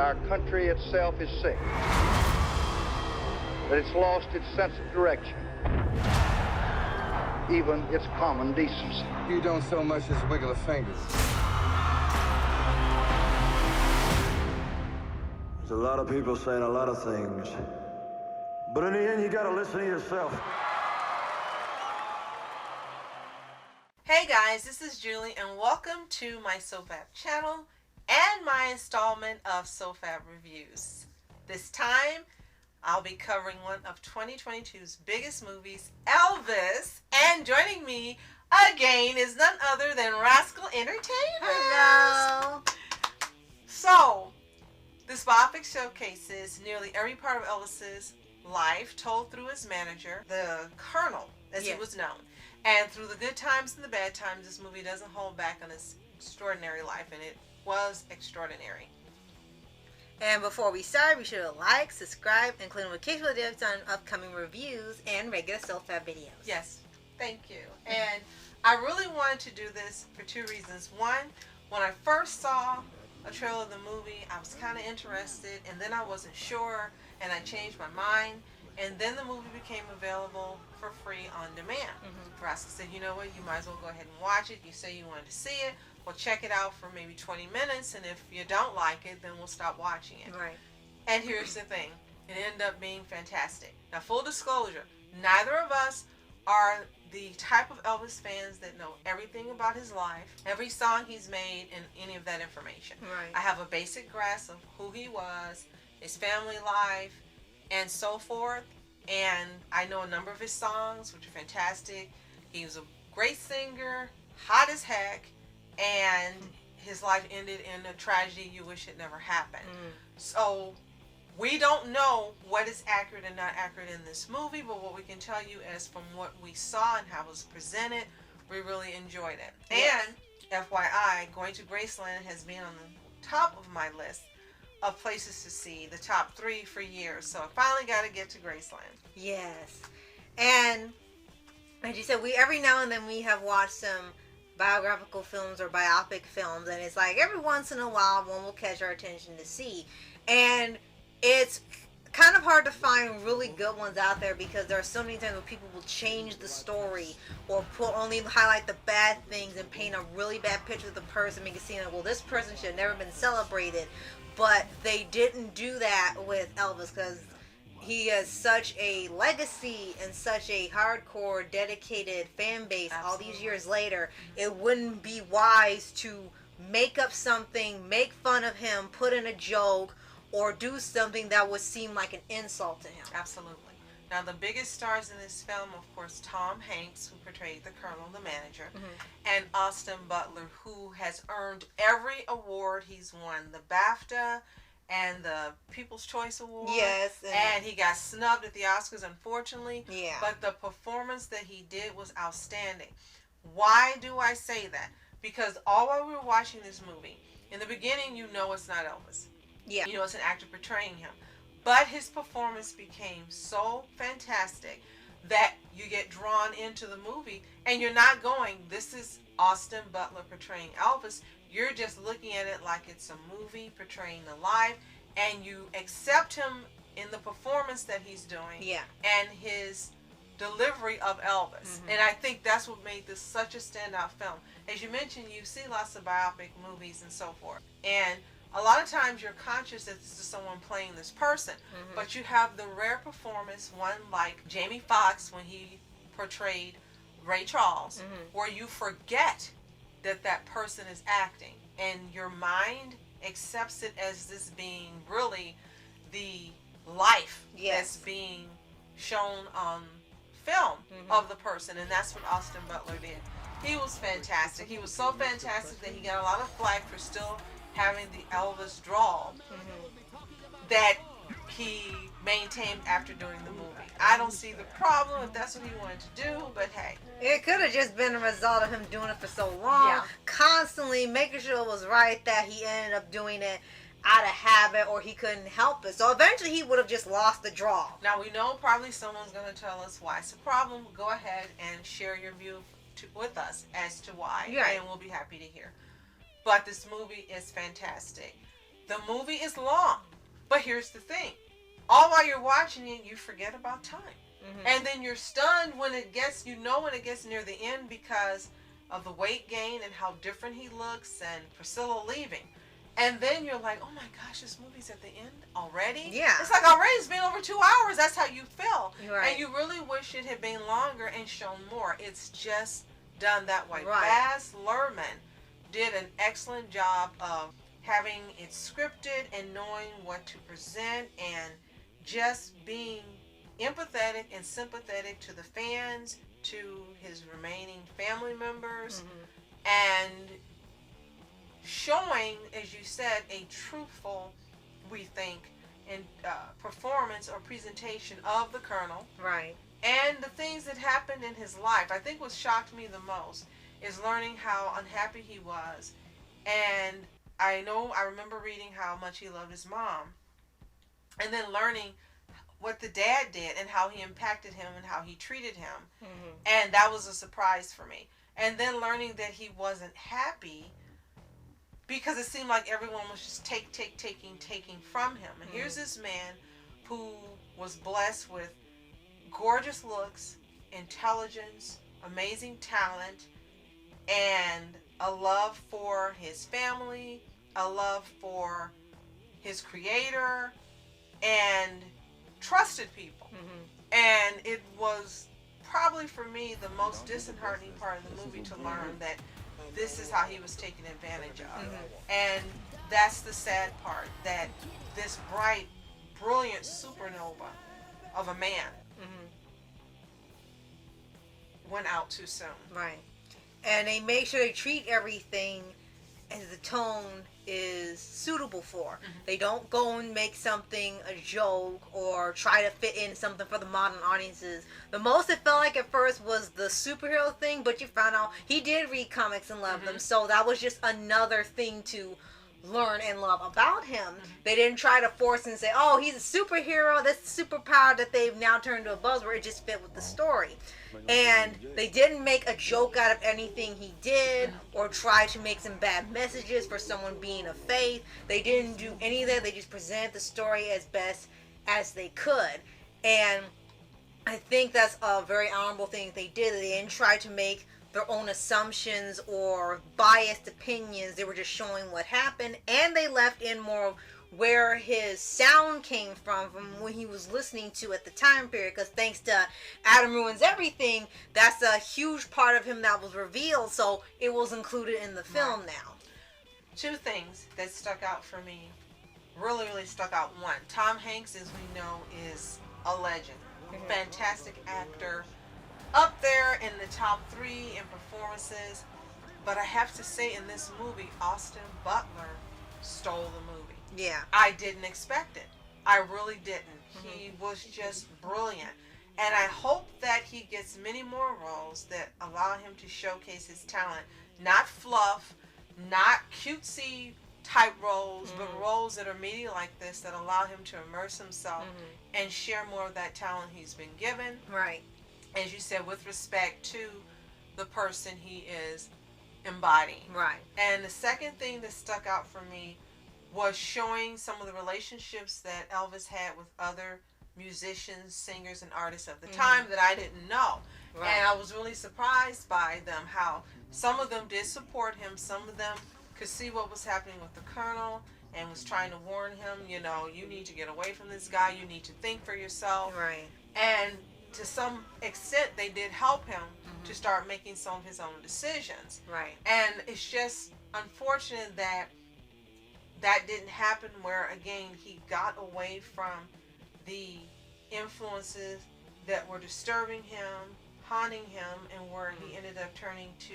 our country itself is sick, that it's lost its sense of direction, even its common decency. You don't so much as wiggle a finger. There's a lot of people saying a lot of things, but in the end, you gotta listen to yourself. Hey guys, this is Julie, and welcome to my SOFHAB channel and my installment of SOFHAB reviews. This time, I'll be covering one of 2022's biggest movies, Elvis, and joining me again is none other than Rascal Entertainment. Hello. So, this biopic showcases nearly every part of Elvis's life told through his manager, the Colonel, as he was known. And through the good times and the bad times, this movie doesn't hold back on his extraordinary life, and it was extraordinary. And before we start, be sure to like, subscribe, and click notification bells on upcoming reviews and regular SOFHAB videos. Yes, thank you. And I really wanted to do this for two reasons. One, when I first saw a trailer of the movie, I was kind of interested, and then I wasn't sure, and I changed my mind. And then the movie became available for free on demand. Rascal said, you know what, you might as well go ahead and watch it. You say you wanted to see it. Well, check it out for maybe 20 minutes, and if you don't like it, then we'll stop watching it. Right. And here's the thing. It ended up being fantastic. Now, full disclosure, neither of us are the type of Elvis fans that know everything about his life, every song he's made, and any of that information. Right. I have a basic grasp of who he was, his family life, and so forth, and I know a number of his songs, which are fantastic. He was a great singer, hot as heck, and his life ended in a tragedy you wish it never happened. So we don't know what is accurate and not accurate in this movie, but what we can tell you is from what we saw and how it was presented, we really enjoyed it. Yes. And FYI, going to Graceland has been on the top of my list of places to see, the top 3 for years. So I finally got to get to Graceland. Yes. And as you said, we every now and then we have watched some biographical films or biopic films, and it's like every once in a while one will catch our attention to see. And it's kind of hard to find really good ones out there because there are so many times where people will change the story or only highlight the bad things and paint a really bad picture of the person, make it seem like, well, this person should have never been celebrated. But they didn't do that with Elvis because he has such a legacy and such a hardcore, dedicated fan base. Absolutely. All these years later, it wouldn't be wise to make up something, make fun of him, put in a joke, or do something that would seem like an insult to him. Absolutely. Now, the biggest stars in this film, of course, Tom Hanks, who portrayed the Colonel, the manager, and Austin Butler, who has earned every award he's won. The BAFTA and the People's Choice Award. Yes. And he got snubbed at the Oscars, unfortunately. Yeah. But the performance that he did was outstanding. Why do I say that? Because all while we were watching this movie, in the beginning, you know it's not Elvis. Yeah. You know it's an actor portraying him. But his performance became so fantastic that you get drawn into the movie and you're not going, this is Austin Butler portraying Elvis. You're just looking at it like it's a movie portraying the life, and you accept him in the performance that he's doing and his delivery of Elvis. And I think that's what made this such a standout film. As you mentioned, you see lots of biopic movies and so forth. And a lot of times you're conscious that this is someone playing this person, but you have the rare performance, one like Jamie Foxx when he portrayed Ray Charles, where you forget that that person is acting, and your mind accepts it as this being really the life that's being shown on film of the person, and that's what Austin Butler did. He was fantastic. He was so fantastic that he got a lot of flack for still having the Elvis drawl that he maintained after doing the movie. I don't see the problem if that's what he wanted to do, but hey. It could have just been a result of him doing it for so long, constantly making sure it was right, that he ended up doing it out of habit or he couldn't help it. So eventually he would have just lost the draw. Now we know probably someone's going to tell us why it's a problem. Go ahead and share your view with us as to why, and we'll be happy to hear. But this movie is fantastic. The movie is long, but here's the thing. All while you're watching it, you forget about time. And then you're stunned when it gets, when it gets near the end because of the weight gain and how different he looks and Priscilla leaving. And then you're like, oh my gosh, this movie's at the end already? Yeah. It's like already it's been over 2 hours. That's how you feel. Right. And you really wish it had been longer and shown more. It's just done that way. Right. Baz Luhrmann did an excellent job of having it scripted and knowing what to present and just being empathetic and sympathetic to the fans, to his remaining family members, and showing, as you said, a truthful, we think, in performance or presentation of the Colonel. Right. And the things that happened in his life. I think what shocked me the most is learning how unhappy he was. And I remember reading how much he loved his mom. And then learning what the dad did and how he impacted him and how he treated him. And that was a surprise for me. And then learning that he wasn't happy because it seemed like everyone was just taking from him. And here's this man who was blessed with gorgeous looks, intelligence, amazing talent, and a love for his family, a love for his creator, and trusted people. And it was probably for me the most disheartening part of the movie to learn that this is how he was taken advantage of. And that's the sad part, that this bright, brilliant supernova of a man went out too soon. Right. And they make sure they treat everything as the tone is suitable for. They don't go and make something a joke or try to fit in something for the modern audiences. The most it felt like at first was the superhero thing, but you found out he did read comics and love them, so that was just another thing to learn and love about him. They didn't try to force and say, oh, he's a superhero, that's the superpower that they've now turned to a buzzword. It just fit with the story. And they didn't make a joke out of anything he did or try to make some bad messages for someone being of faith. They didn't do any of that. They just presented the story as best as they could. And I think that's a very honorable thing they did. They didn't try to make their own assumptions or biased opinions. They were just showing what happened, and they left in more where his sound came from when he was listening to at the time period, because thanks to Adam Ruins Everything, that's a huge part of him that was revealed, so it was included in the film now. Two things that stuck out for me, really stuck out. One, Tom Hanks, as we know, is a legend. Fantastic actor, up there in the top 3 in performances. But I have to say, in this movie, Austin Butler stole the movie. Yeah. I didn't expect it. I really didn't. He was just brilliant. And I hope that he gets many more roles that allow him to showcase his talent. Not fluff, not cutesy type roles, but roles that are meaty like this that allow him to immerse himself and share more of that talent he's been given. Right. As you said, with respect to the person he is embodying. Right. And the second thing that stuck out for me was showing some of the relationships that Elvis had with other musicians, singers, and artists of the time that I didn't know. Right. And I was really surprised by them, how some of them did support him, some of them could see what was happening with the Colonel and was trying to warn him, you need to get away from this guy, you need to think for yourself. Right. And to some extent, they did help him to start making some of his own decisions. Right. And it's just unfortunate that didn't happen, where, again, he got away from the influences that were disturbing him, haunting him, and where he ended up turning to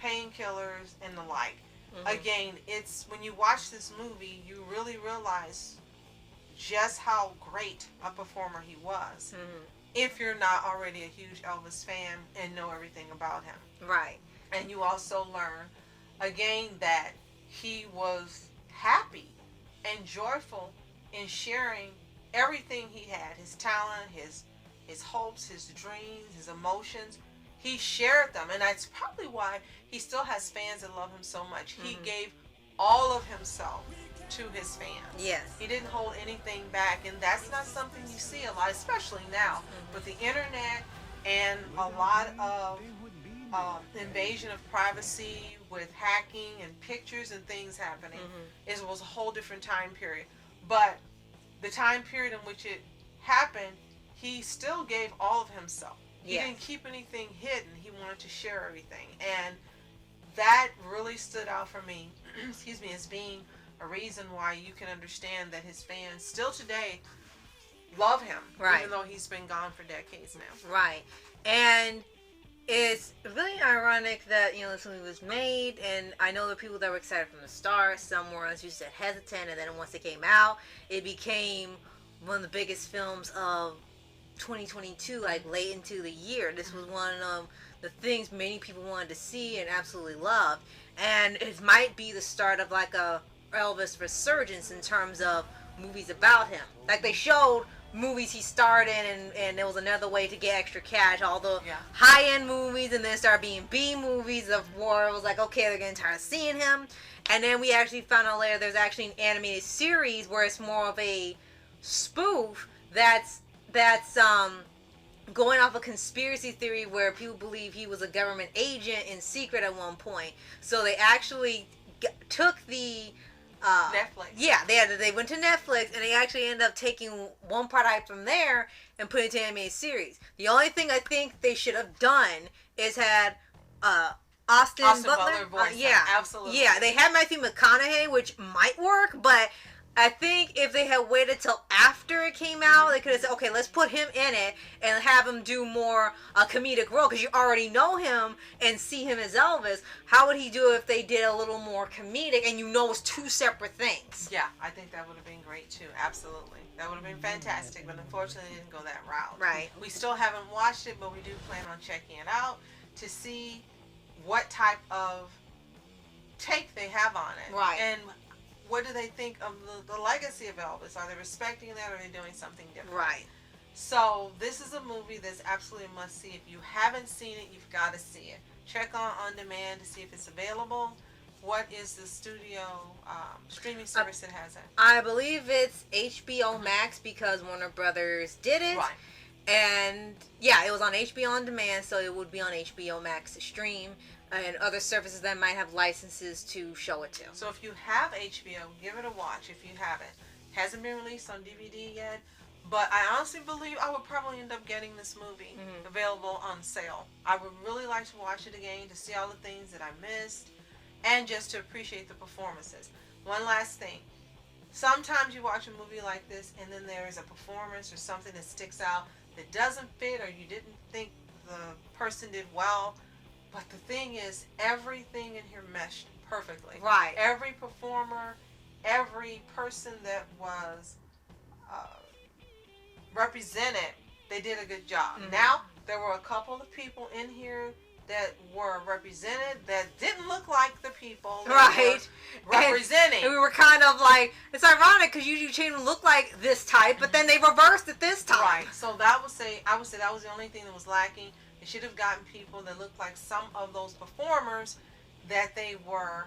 painkillers and the like. Again, it's when you watch this movie, you really realize just how great a performer he was. If you're not already a huge Elvis fan and know everything about him. Right. And you also learn, again, that he was happy and joyful in sharing everything he had, his talent, his hopes, his dreams, his emotions. He shared them, and that's probably why he still has fans that love him so much. He gave all of himself to his fans. Yes. He didn't hold anything back, and that's not something you see a lot, especially now with the internet and a lot of invasion of privacy with hacking and pictures and things happening. It was a whole different time period. But the time period in which it happened, he still gave all of himself. He didn't keep anything hidden. He wanted to share everything. And that really stood out for me, excuse me, as being a reason why you can understand that his fans still today love him. Right. Even though he's been gone for decades now. Right. And it's really ironic that, you know, this movie was made, and I know the people that were excited from the start, some were, as you said, hesitant, and then once it came out, it became one of the biggest films of 2022, like late into the year. This was one of the things many people wanted to see and absolutely loved, and it might be the start of like a Elvis resurgence in terms of movies about him. Like they showed movies he starred in, and there was another way to get extra cash, all the high-end movies, and then start being B movies of war. It was like, okay, they're getting tired of seeing him. And then we actually found out later there's actually an animated series where it's more of a spoof that's going off a conspiracy theory where people believe he was a government agent in secret at one point. So they actually took the Netflix. Yeah, they went to Netflix, and they actually ended up taking one product from there and putting it to an animated series. The only thing I think they should have done is had Austin Butler voice. yeah, absolutely. Yeah, they had Matthew McConaughey, which might work, but I think if they had waited till after it came out, they could have said, okay, let's put him in it and have him do more a comedic role, because you already know him and see him as Elvis. How would he do if they did a little more comedic and you know it's two separate things? Yeah, I think that would have been great too. Absolutely. That would have been fantastic, but unfortunately it didn't go that route. Right. We still haven't watched it, but we do plan on checking it out to see what type of take they have on it. Right. And what do they think of the legacy of Elvis? Are they respecting that, or are they doing something different? Right. So this is a movie that's absolutely a must see. If you haven't seen it, you've got to see it. Check on demand to see if it's available. What is the studio streaming service that has it? I believe it's HBO Max, because Warner Brothers did it. Right. And yeah, it was on HBO On Demand, so it would be on HBO Max to stream, and other services that might have licenses to show it to. So if you have HBO, give it a watch if you haven't. Hasn't been released on DVD yet, but I honestly believe I would probably end up getting this movie available on sale. I would really like to watch it again to see all the things that I missed and just to appreciate the performances. One last thing. Sometimes you watch a movie like this and then there is a performance or something that sticks out that doesn't fit, or you didn't think the person did well. But the thing is, everything in here meshed perfectly. Right. Every performer, every person that was represented, they did a good job. Now, there were a couple of people in here that were represented that didn't look like the people that were representing. And we were kind of like, it's ironic because usually Chain look like this type, but then they reversed it this time. Right. So I would say that was the only thing that was lacking. They should have gotten people that looked like some of those performers that they were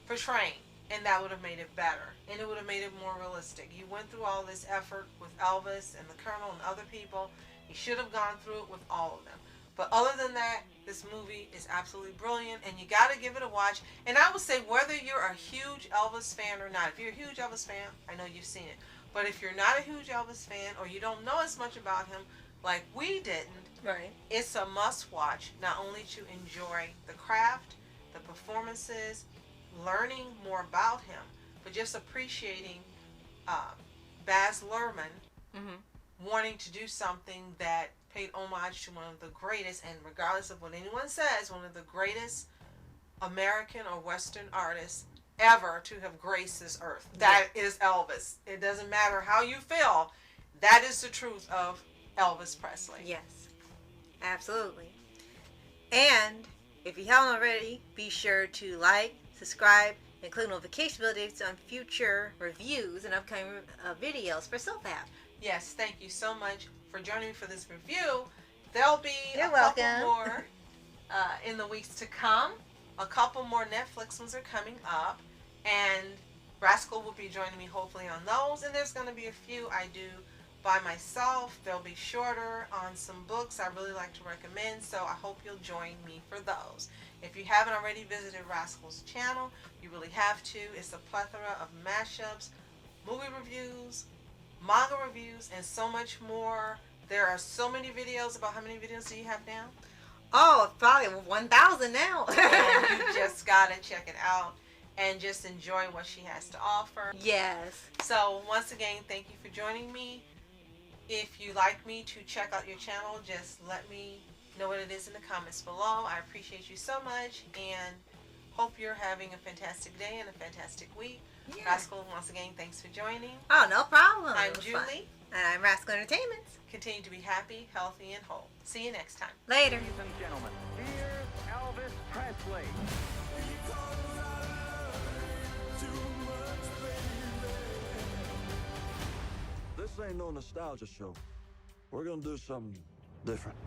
portraying, and that would have made it better, and it would have made it more realistic. You went through all this effort with Elvis and the Colonel and other people. You should have gone through it with all of them. But other than that, this movie is absolutely brilliant, and you got to give it a watch. And I would say whether you're a huge Elvis fan or not, if you're a huge Elvis fan, I know you've seen it. But if you're not a huge Elvis fan, or you don't know as much about him like we didn't, Right. it's a must-watch, not only to enjoy the craft, the performances, learning more about him, but just appreciating Baz Luhrmann wanting to do something that paid homage to one of the greatest, and regardless of what anyone says, one of the greatest American or Western artists ever to have graced this earth. That is Elvis. It doesn't matter how you feel. That is the truth of Elvis Presley. Yes. Absolutely. And if you haven't already, be sure to like, subscribe, and click notification bell updates on future reviews and upcoming videos for SOFHAB. Yes, thank you so much for joining me for this review. There'll be You're a couple welcome. more in the weeks to come. A couple more Netflix ones are coming up. And Rascal will be joining me hopefully on those, and there's going to be a few I do by myself. They'll be shorter on some books I really like to recommend, so I hope you'll join me for those. If you haven't already visited Rascal's channel, you really have to. It's a plethora of mashups, movie reviews, manga reviews, and so much more. There are so many videos. About how many videos do you have now? Oh, probably 1,000 now. And you just gotta check it out and just enjoy what she has to offer. Yes. So once again, thank you for joining me. If you'd like me to check out your channel, just let me know what it is in the comments below. I appreciate you so much and hope you're having a fantastic day and a fantastic week. Yeah. Rascal, once again, thanks for joining. Oh, no problem. I'm It was Julie. fun. And I'm Rascal Entertainment. Continue to be happy, healthy, and whole. See you next time. Later. Ladies and gentlemen, here's Elvis Presley. This ain't no nostalgia show. We're gonna do something different.